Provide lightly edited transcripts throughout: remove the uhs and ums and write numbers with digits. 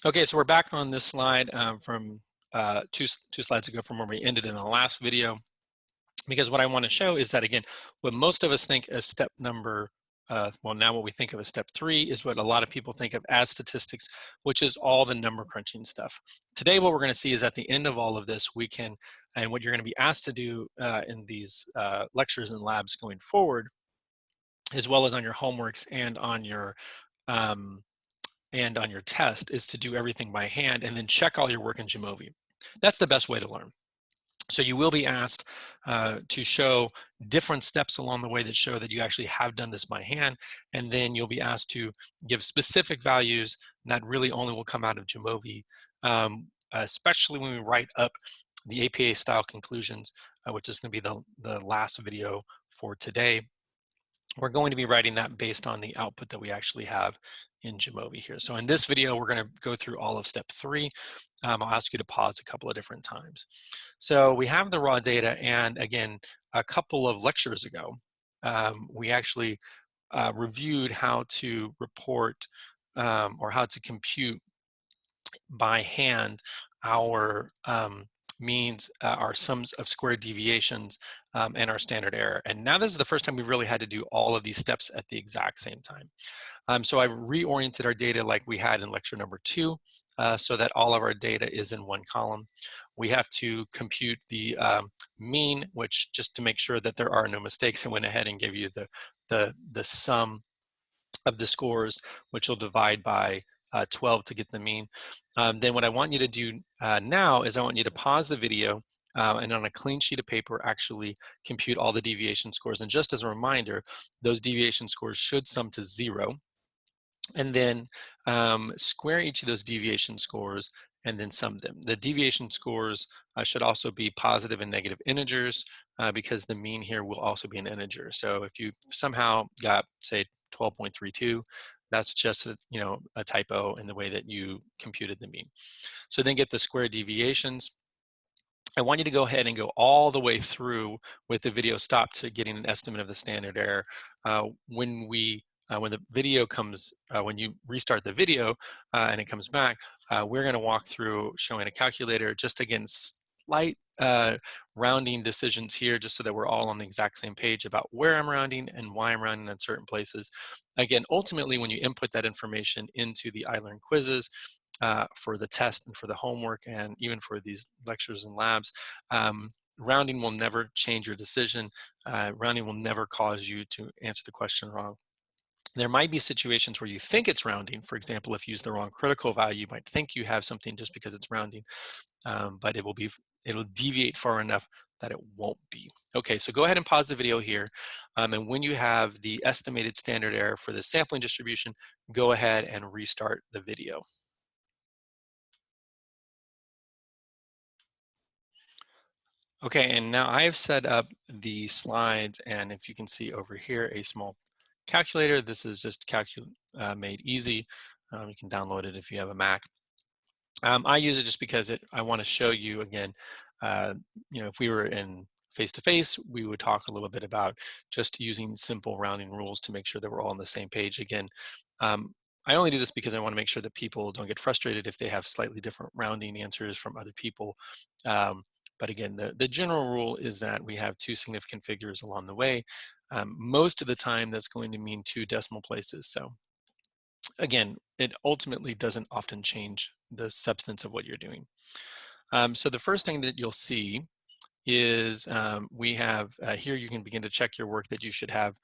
Okay, so we're back on this slide from two slides ago from where we ended in the last video, because what I want to show is that, again, what most of us think as step number, well, now what we think of as step 3 is what a lot of people think of as statistics, which is all the number crunching stuff. Today, what we're going to see is at the end of all of this, we can, and what you're going to be asked to do in these lectures and labs going forward, as well as on your homeworks um, and on your test, is to do everything by hand and then check all your work in Jamovi. That's the best way to learn. So you will be asked to show different steps along the way that show that you actually have done this by hand, and then you'll be asked to give specific values that really only will come out of Jamovi, especially when we write up the APA style conclusions, which is going to be the last video for today. We're going to be writing that based on the output that we actually have in Jamovi here. So in this video, we're going to go through all of step 3. I'll ask you to pause a couple of different times. So we have the raw data, and again, a couple of lectures ago, we actually reviewed how to report or how to compute by hand our means, our sums of squared deviations, and our standard error. And now this is the first time we really had to do all of these steps at the exact same time. So I reoriented our data like we had in lecture number 2, so that all of our data is in one column. We have to compute the mean, which, just to make sure that there are no mistakes, I went ahead and gave you the sum of the scores, which will divide by 12 to get the mean. Then what I want you to do now is I want you to pause the video and on a clean sheet of paper actually compute all the deviation scores. And just as a reminder, those deviation scores should sum to 0. And then square each of those deviation scores and then sum them. The deviation scores should also be positive and negative integers because the mean here will also be an integer. So if you somehow got, say, 12.32, that's just a typo in the way that you computed the mean. So then get the square deviations. I want you to go ahead and go all the way through with the video stop to getting an estimate of the standard error. When the video comes, when you restart the video and it comes back, we're going to walk through showing a calculator. Just again, slight rounding decisions here, just so that we're all on the exact same page about where I'm rounding and why I'm rounding in certain places. Again, ultimately, when you input that information into the iLearn quizzes, for the test and for the homework and even for these lectures and labs, rounding will never change your decision. Rounding will never cause you to answer the question wrong. There might be situations where you think it's rounding. For example, if you use the wrong critical value, you might think you have something just because it's rounding, but it'll deviate far enough that it won't be. Okay, so go ahead and pause the video here. And when you have the estimated standard error for the sampling distribution, go ahead and restart the video. Okay, and now I have set up the slides, and if you can see over here a small calculator, this is just made easy. You can download it if you have a Mac. I use it just because I want to show you again, if we were in face-to-face, we would talk a little bit about just using simple rounding rules to make sure that we're all on the same page. Again, I only do this because I want to make sure that people don't get frustrated if they have slightly different rounding answers from other people. But again, the general rule is that we have 2 significant figures along the way. Most of the time, that's going to mean 2 decimal places. So again, it ultimately doesn't often change the substance of what you're doing. So the first thing that you'll see is we have here you can begin to check your work that you should have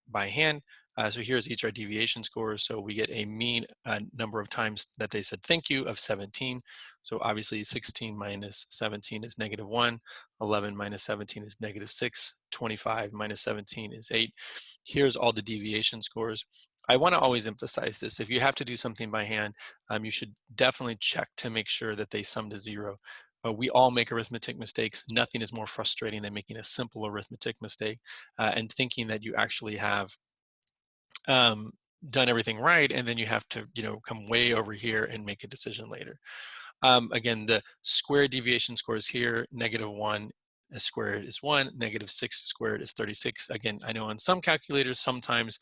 by hand. So here's each our deviation scores. So we get a mean number of times that they said thank you of 17. So obviously 16 minus 17 is -1, 11 minus 17 is -6, 25 minus 17 is 8. Here's all the deviation scores. I want to always emphasize this. If you have to do something by hand, you should definitely check to make sure that they sum to 0. We all make arithmetic mistakes. Nothing is more frustrating than making a simple arithmetic mistake and thinking that you actually have done everything right, and then you have to, come way over here and make a decision later. Again, the square deviation scores here, -1 squared is 1, negative 6 squared is 36. Again, I know on some calculators, sometimes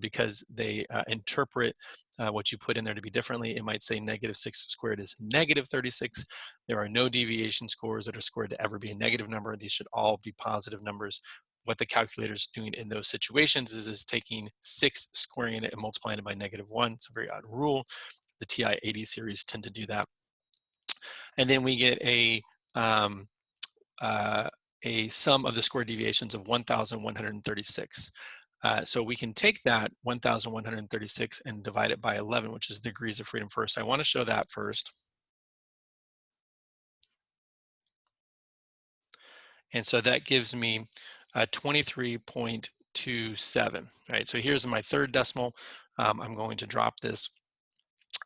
because they interpret what you put in there to be differently, it might say negative 6 squared is negative 36. There are no deviation scores that are squared to ever be a negative number. These should all be positive numbers. What the calculator is doing in those situations is taking 6, squaring it, and multiplying it by -1. It's a very odd rule. The TI-80 series tend to do that. And then we get a sum of the square deviations of 1,136. So we can take that 1,136 and divide it by 11, which is degrees of freedom first. I want to show that first. And so that gives me 23.27, right? So here's my third decimal. I'm going to drop this.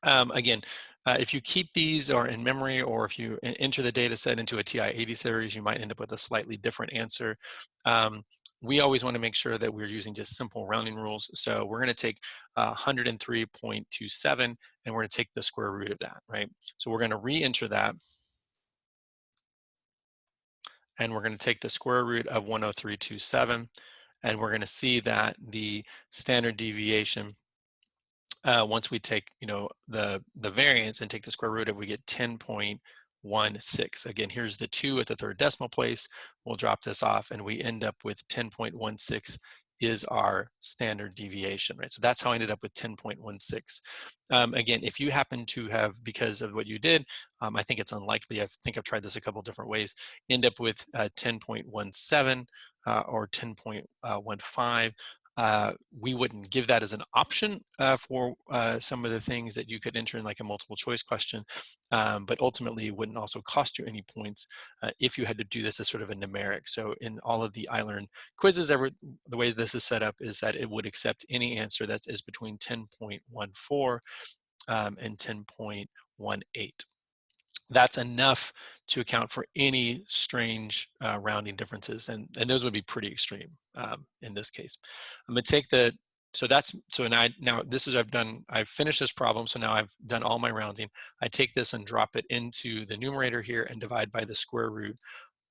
Again, if you keep these or in memory, or if you enter the data set into a TI-80 series, you might end up with a slightly different answer. We always want to make sure that we're using just simple rounding rules. So we're going to take 103.27 and we're going to take the square root of that, right? So we're going to re-enter that. And we're going to take the square root of 103.27, and we're going to see that the standard deviation, once we take, the variance and take the square root of, we get 10.16. Again, here's the 2 at the third decimal place. We'll drop this off, and we end up with 10.16 is our standard deviation, right? So that's how I ended up with 10.16. Again, if you happen to have, because of what you did, I think it's unlikely, I think I've tried this a couple different ways, end up with 10.17 or 10.15. We wouldn't give that as an option for some of the things that you could enter in, like a multiple choice question, but ultimately it wouldn't also cost you any points if you had to do this as sort of a numeric. So in all of the iLearn quizzes, the way this is set up is that it would accept any answer that is between 10.14 and 10.18. That's enough to account for any strange rounding differences, and those would be pretty extreme in this case. I'm going to take the, so now this is, I've finished this problem, so now I've done all my rounding. I take this and drop it into the numerator here and divide by the square root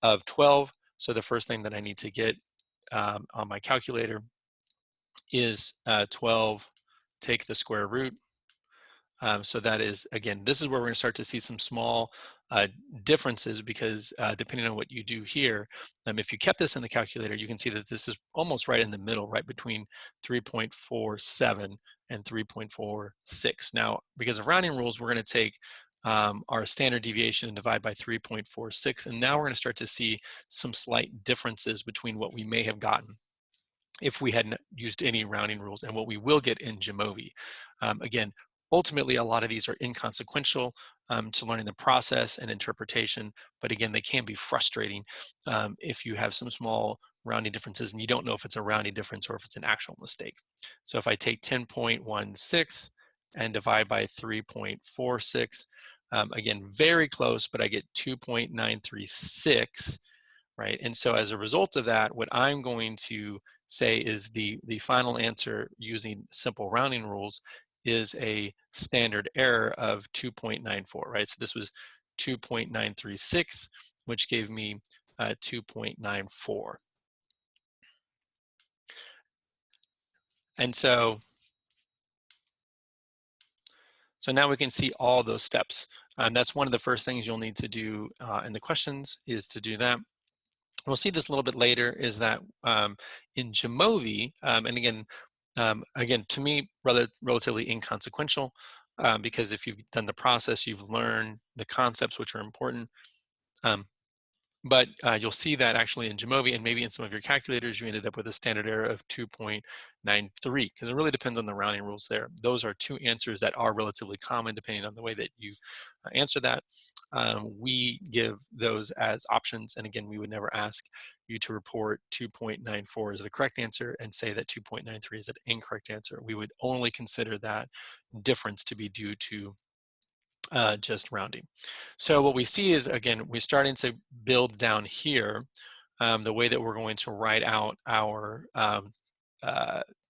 of 12. So the first thing that I need to get on my calculator is 12, take the square root. So that is, again, this is where we're going to start to see some small differences, because depending on what you do here, if you kept this in the calculator, you can see that this is almost right in the middle, right between 3.47 and 3.46. Now, because of rounding rules, we're going to take our standard deviation and divide by 3.46, and now we're going to start to see some slight differences between what we may have gotten if we hadn't used any rounding rules and what we will get in Jamovi. Again, ultimately, a lot of these are inconsequential to learning the process and interpretation, but again, they can be frustrating if you have some small rounding differences and you don't know if it's a rounding difference or if it's an actual mistake. So if I take 10.16 and divide by 3.46, again, very close, but I get 2.936, right? And so as a result of that, what I'm going to say is the final answer using simple rounding rules is a standard error of 2.94, right? So this was 2.936, which gave me 2.94. And so now we can see all those steps. That's one of the first things you'll need to do in the questions, is to do that. We'll see this a little bit later, is that in Jamovi, and again, to me, relatively inconsequential, because if you've done the process, you've learned the concepts which are important. But you'll see that actually in Jamovi and maybe in some of your calculators, you ended up with a standard error of 2.93, because it really depends on the rounding rules there. Those are two answers that are relatively common depending on the way that you answer that. We give those as options, and again, we would never ask you to report 2.94 as the correct answer and say that 2.93 is an incorrect answer. We would only consider that difference to be due to just rounding. So what we see is, again, we're starting to build down here the way that we're going to write out our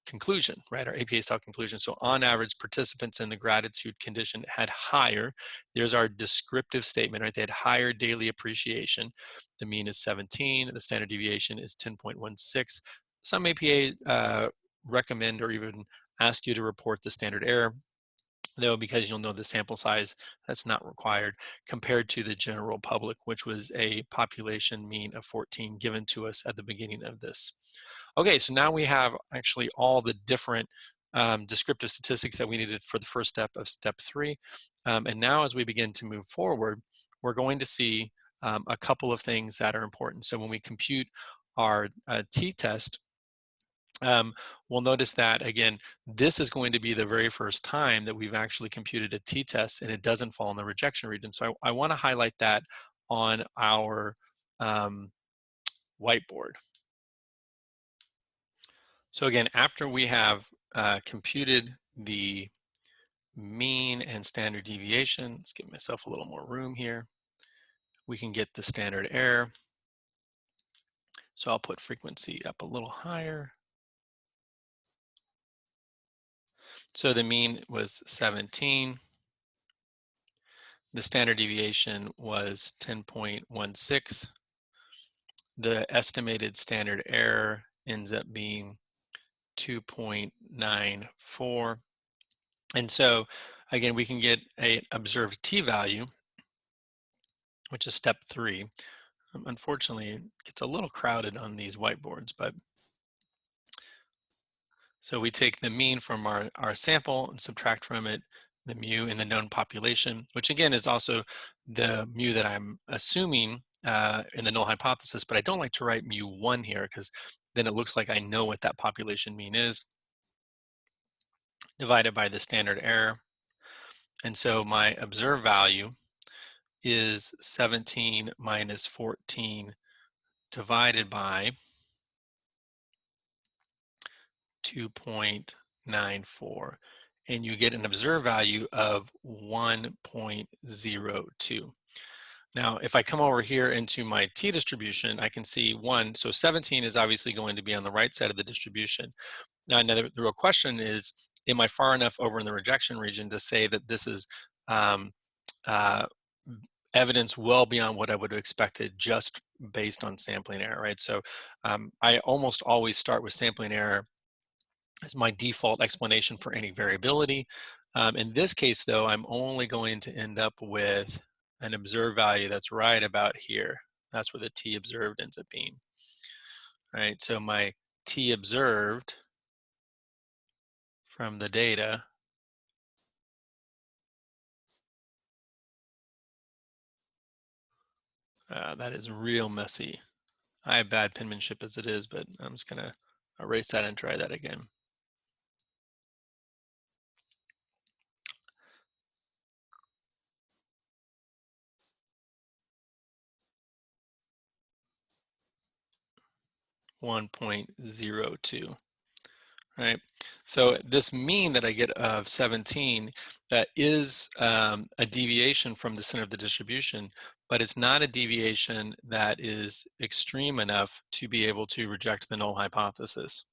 conclusion, right? Our APA style conclusion. So on average, participants in the gratitude condition had higher, there's our descriptive statement, right? They had higher daily appreciation. The mean is 17, the standard deviation is 10.16. Some APA recommend or even ask you to report the standard error, though, because you'll know the sample size, that's not required, compared to the general public, which was a population mean of 14 given to us at the beginning of this. Okay, so now we have actually all the different descriptive statistics that we needed for the first step of step 3. And now as we begin to move forward, we're going to see a couple of things that are important. So when we compute our t-test, we'll notice that, again, this is going to be the very first time that we've actually computed a t-test and it doesn't fall in the rejection region. So I want to highlight that on our whiteboard. So again, after we have computed the mean and standard deviation, let's give myself a little more room here, we can get the standard error. So I'll put frequency up a little higher. So the mean was 17. The standard deviation was 10.16. The estimated standard error ends up being 2.94. And so again, we can get an observed t-value, which is step 3. Unfortunately, it gets a little crowded on these whiteboards, but so we take the mean from our sample and subtract from it the mu in the known population, which again is also the mu that I'm assuming in the null hypothesis, but I don't like to write mu1 here because then it looks like I know what that population mean is, divided by the standard error. And so my observed value is 17 minus 14 divided by 2.94, and you get an observed value of 1.02. Now, if I come over here into my t-distribution, I can see 1, so 17 is obviously going to be on the right side of the distribution. Now, the real question is, am I far enough over in the rejection region to say that this is evidence well beyond what I would have expected just based on sampling error, right? So I almost always start with sampling error as my default explanation for any variability. In this case, though, I'm only going to end up with an observed value that's right about here. That's where the t observed ends up being. All right, so my t observed from the data that is real messy. I have bad penmanship as it is, but I'm just gonna erase that and try that again. .02. Right, so this mean that I get of 17 is a deviation from the center of the distribution, but it's not a deviation that is extreme enough to be able to reject the null hypothesis.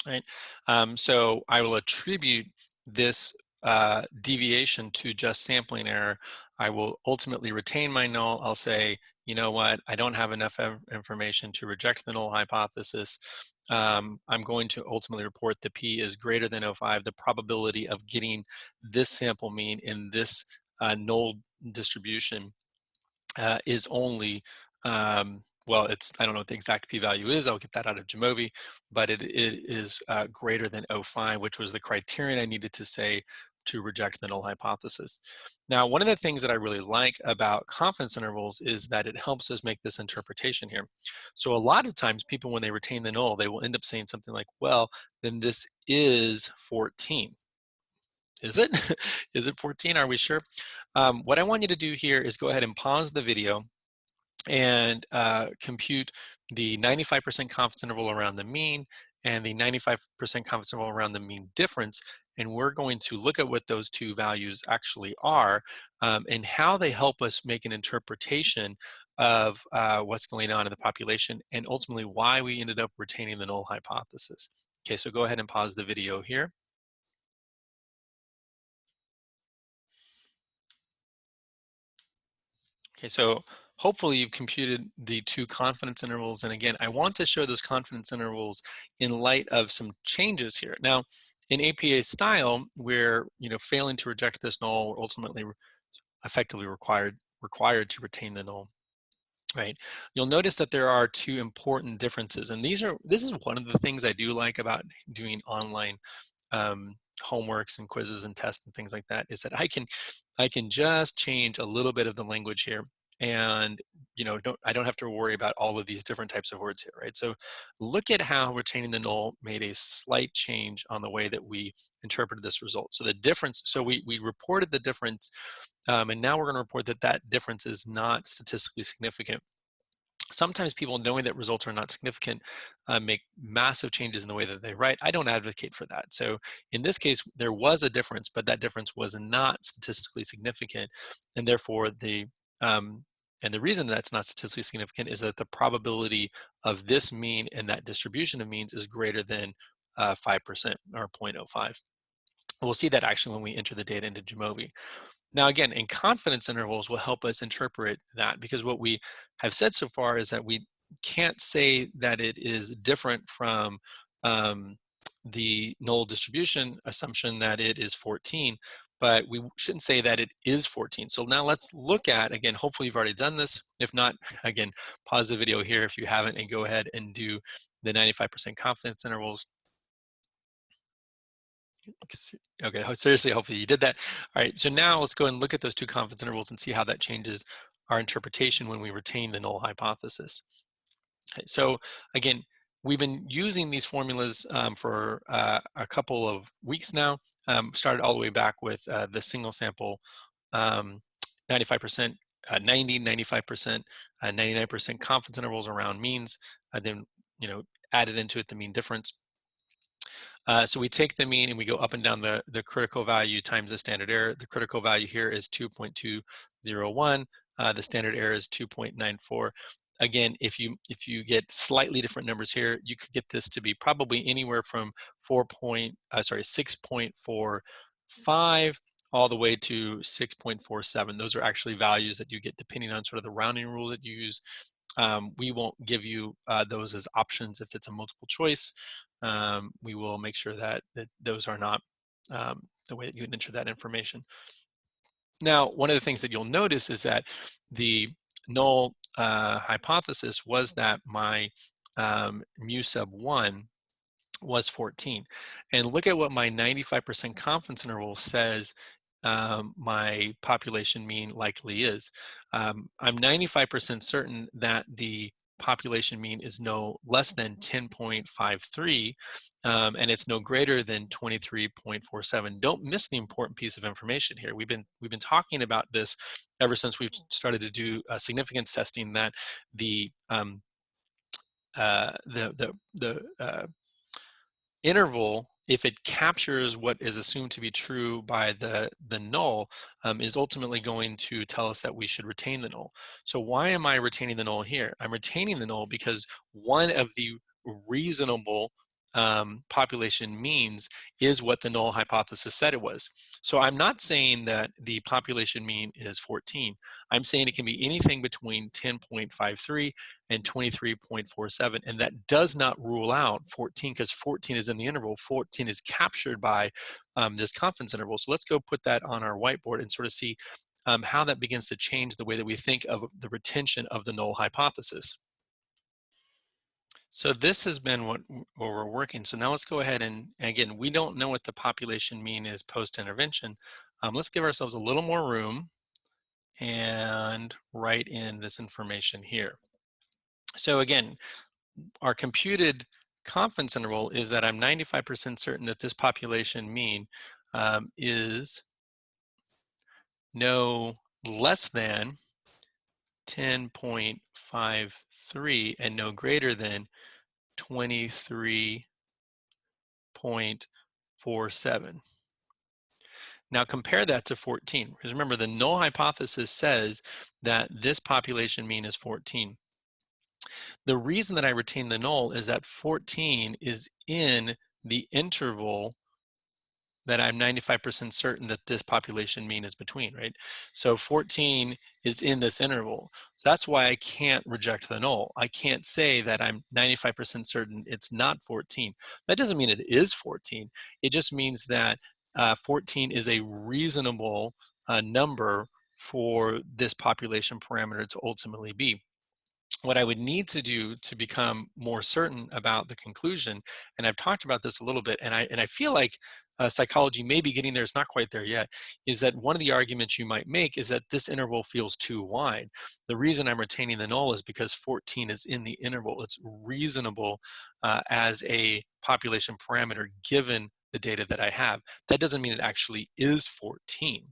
Right, so I will attribute this deviation to just sampling error. I will ultimately retain my null. I'll say, you know what, I don't have enough information to reject the null hypothesis. I'm going to ultimately report the p is greater than 0.05. The probability of getting this sample mean in this null distribution is only, well, I don't know what the exact p-value is. I'll get that out of Jamovi, but it is greater than 0.05, which was the criterion I needed to say to reject the null hypothesis. Now, one of the things that I really like about confidence intervals is that it helps us make this interpretation here. So a lot of times people, when they retain the null, they will end up saying something like, well, then this is 14. Is it? Is it 14? Are we sure? What I want you to do here is go ahead and pause the video and compute the 95% confidence interval around the mean and the 95% confidence interval around the mean difference. And we're going to look at what those two values actually are and how they help us make an interpretation of what's going on in the population and ultimately why we ended up retaining the null hypothesis. Okay, so go ahead and pause the video here. Okay, so hopefully you've computed the two confidence intervals. And again, I want to show those confidence intervals in light of some changes here. Now, in APA style, we're failing to reject this null, we're ultimately effectively required to retain the null. Right. You'll notice that there are two important differences, and this is one of the things I do like about doing online homeworks and quizzes and tests and things like that, is that I can just change a little bit of the language here, and I don't have to worry about all of these different types of words here, right? So look at how retaining the null made a slight change on the way that we interpreted this result. So the difference, so we reported the difference, and now we're going to report that that difference is not statistically significant. Sometimes people, knowing that results are not significant, make massive changes in the way that they write. I don't advocate for that. So in this case, there was a difference, but that difference was not statistically significant, and therefore and the reason that's not statistically significant is that the probability of this mean and that distribution of means is greater than 5% or 0.05. We'll see that actually when we enter the data into Jamovi. Now, again, in confidence intervals will help us interpret that, because what we have said so far is that we can't say that it is different from the null distribution assumption that it is 14, but we shouldn't say that it is 14. So now let's look at, again, hopefully you've already done this. If not, again, pause the video here if you haven't and go ahead and do the 95% confidence intervals. Okay, seriously, hopefully you did that. All right, so now let's go and look at those two confidence intervals and see how that changes our interpretation when we retain the null hypothesis. Okay, so again, we've been using these formulas for a couple of weeks now. Started all the way back with the single sample 95%, 90, 95%, 99% confidence intervals around means, then added into it the mean difference. So we take the mean and we go up and down the critical value times the standard error. The critical value here is 2.201. The standard error is 2.94. Again, if you get slightly different numbers here, you could get this to be probably anywhere from 6.45 all the way to 6.47. Those are actually values that you get depending on sort of the rounding rules that you use. We won't give you those as options if it's a multiple choice. We will make sure that those are not the way that you would enter that information. Now, one of the things that you'll notice is that the null hypothesis was that my mu sub 1 was 14. And look at what my 95% confidence interval says my population mean likely is. I'm 95% certain that the population mean is no less than 10.53, and it's no greater than 23.47. Don't miss the important piece of information here. We've been talking about this ever since we've started to do significance testing, that the interval, if it captures what is assumed to be true by the null, is ultimately going to tell us that we should retain the null. So why am I retaining the null here? I'm retaining the null because one of the reasonable population means is what the null hypothesis said it was. So I'm not saying that the population mean is 14. I'm saying it can be anything between 10.53 and 23.47, and that does not rule out 14, because 14 is in the interval. 14 is captured by this confidence interval. So let's go put that on our whiteboard and sort of see how that begins to change the way that we think of the retention of the null hypothesis. So this has been what we're working. So now let's go ahead and again, we don't know what the population mean is post-intervention. Let's give ourselves a little more room and write in this information here. So again, our computed confidence interval is that I'm 95% certain that this population mean is no less than 10.53 and no greater than 23.47. Now compare that to 14, because remember the null hypothesis says that this population mean is 14. The reason that I retain the null is that 14 is in the interval that I'm 95% certain that this population mean is between, right? So 14 is in this interval. That's why I can't reject the null. I can't say that I'm 95% certain it's not 14. That doesn't mean it is 14. It just means that 14 is a reasonable number for this population parameter to ultimately be. What I would need to do to become more certain about the conclusion, and I've talked about this a little bit, and I feel like psychology may be getting there, it's not quite there yet, is that one of the arguments you might make is that this interval feels too wide. The reason I'm retaining the null is because 14 is in the interval. It's reasonable as a population parameter given the data that I have. That doesn't mean it actually is 14.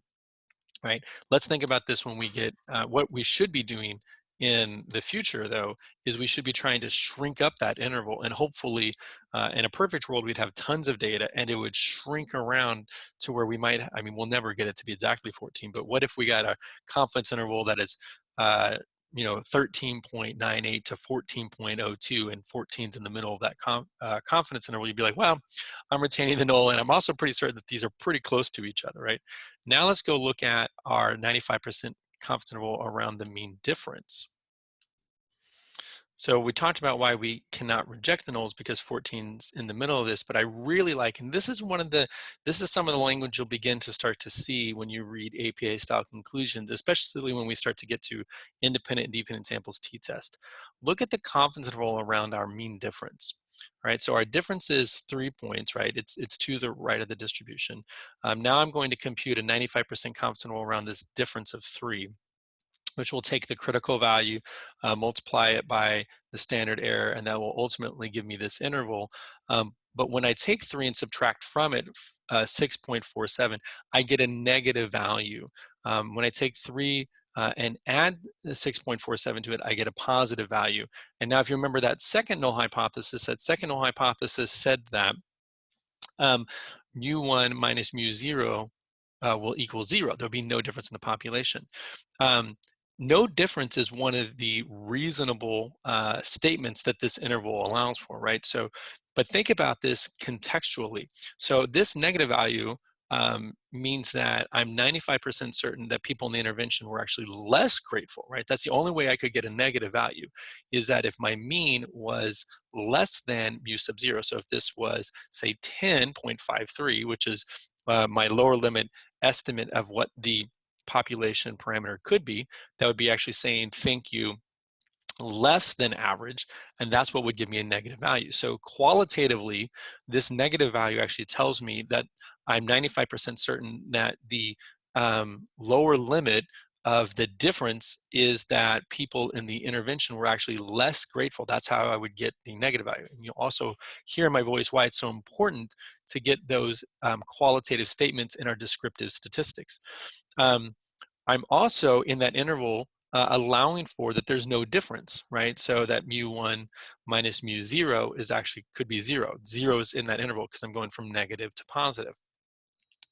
Right? Let's think about this when we get, what we should be doing in the future though, is we should be trying to shrink up that interval, and hopefully in a perfect world, we'd have tons of data and it would shrink around to where we might, I mean, we'll never get it to be exactly 14, but what if we got a confidence interval that is, you know, 13.98 to 14.02, and 14's in the middle of that confidence interval, you'd be like, well, I'm retaining the null, and I'm also pretty certain that these are pretty close to each other, right? Now let's go look at our 95% confidence interval around the mean difference. So we talked about why we cannot reject the nulls because 14's in the middle of this, but I really like, and this is some of the language you'll begin to start to see when you read APA style conclusions, especially when we start to get to independent and dependent samples t-test. Look at the confidence interval around our mean difference. Right, so our difference is 3 points, right? It's to the right of the distribution. Now I'm going to compute a 95% confidence interval around this difference of 3, which will take the critical value, multiply it by the standard error, and that will ultimately give me this interval. But when I take 3 and subtract from it 6.47, I get a negative value. When I take 3 and add 6.47 to it, I get a positive value. And now if you remember that second null hypothesis said that mu1 minus mu0 will equal 0. There'll be no difference in the population. No difference is one of the reasonable statements that this interval allows for, right? So, but think about this contextually. So this negative value means that I'm 95% certain that people in the intervention were actually less grateful, right? That's the only way I could get a negative value, is that if my mean was less than mu sub 0, so if this was, say, 10.53, which is my lower limit estimate of what the population parameter could be, that would be actually saying thank you less than average, and that's what would give me a negative value. So qualitatively, this negative value actually tells me that I'm 95% certain that the lower limit of the difference is that people in the intervention were actually less grateful. That's how I would get the negative value. And you'll also hear in my voice why it's so important to get those qualitative statements in our descriptive statistics. I'm also in that interval allowing for that there's no difference, right? So that mu1 minus mu0 is actually could be 0. 0 is in that interval because I'm going from negative to positive.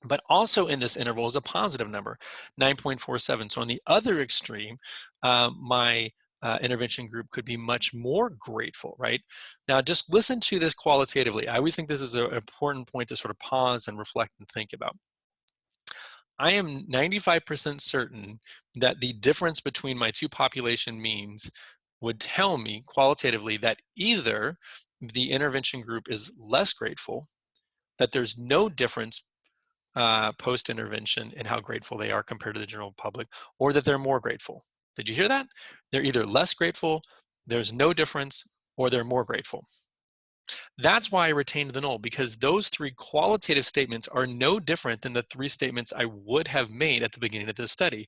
But also in this interval is a positive number, 9.47. So on the other extreme, my intervention group could be much more grateful, right? Now just listen to this qualitatively. I always think this is an important point to sort of pause and reflect and think about. I am 95% certain that the difference between my two population means would tell me qualitatively that either the intervention group is less grateful, that there's no difference post-intervention in how grateful they are compared to the general public, or that they're more grateful. Did you hear that? They're either less grateful, there's no difference, or they're more grateful. That's why I retained the null, because those 3 qualitative statements are no different than the 3 statements I would have made at the beginning of this study.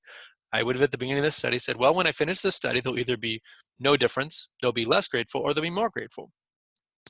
I would have at the beginning of this study said, well, when I finish this study, there'll either be no difference, they'll be less grateful, or they'll be more grateful.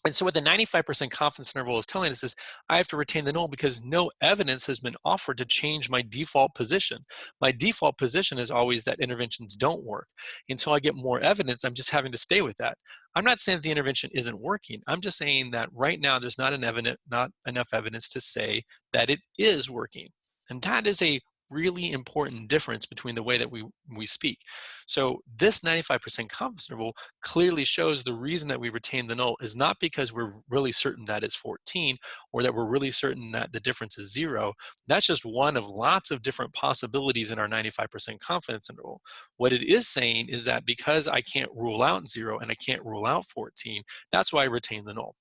And so what the 95% confidence interval is telling us is I have to retain the null because no evidence has been offered to change my default position. My default position is always that interventions don't work. Until I get more evidence, I'm just having to stay with that. I'm not saying that the intervention isn't working. I'm just saying that right now there's not enough evidence to say that it is working. And that is a really important difference between the way that we speak. So this 95% confidence interval clearly shows the reason that we retain the null is not because we're really certain that it's 14 or that we're really certain that the difference is 0. That's just one of lots of different possibilities in our 95% confidence interval. What it is saying is that because I can't rule out 0 and I can't rule out 14, that's why I retain the null.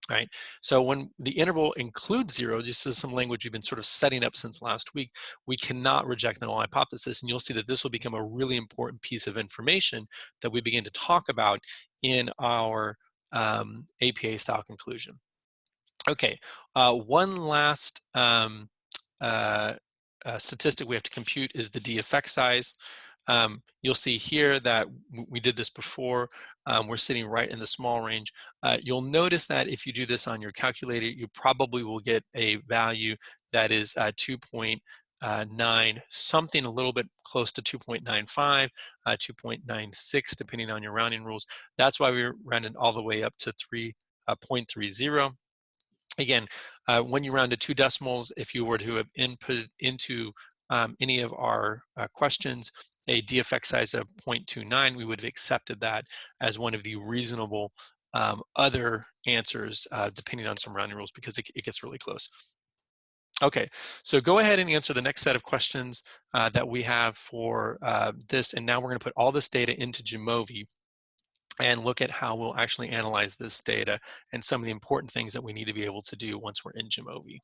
Right. So when the interval includes 0, this is some language we've been sort of setting up since last week, we cannot reject the null hypothesis. And you'll see that this will become a really important piece of information that we begin to talk about in our APA style conclusion. Okay, one last statistic we have to compute is the D effect size. You'll see here that we did this before. We're sitting right in the small range. You'll notice that if you do this on your calculator, you probably will get a value that is 2.9, something a little bit close to 2.95, 2.96, depending on your rounding rules. That's why we rounded all the way up to 3.30. Again, when you round to 2 decimals, if you were to have input into any of our questions a D effect size of 0.29, we would have accepted that as one of the reasonable other answers, depending on some rounding rules, because it gets really close. Okay, so go ahead and answer the next set of questions that we have for this, and now we're going to put all this data into Jamovi and look at how we'll actually analyze this data and some of the important things that we need to be able to do once we're in Jamovi.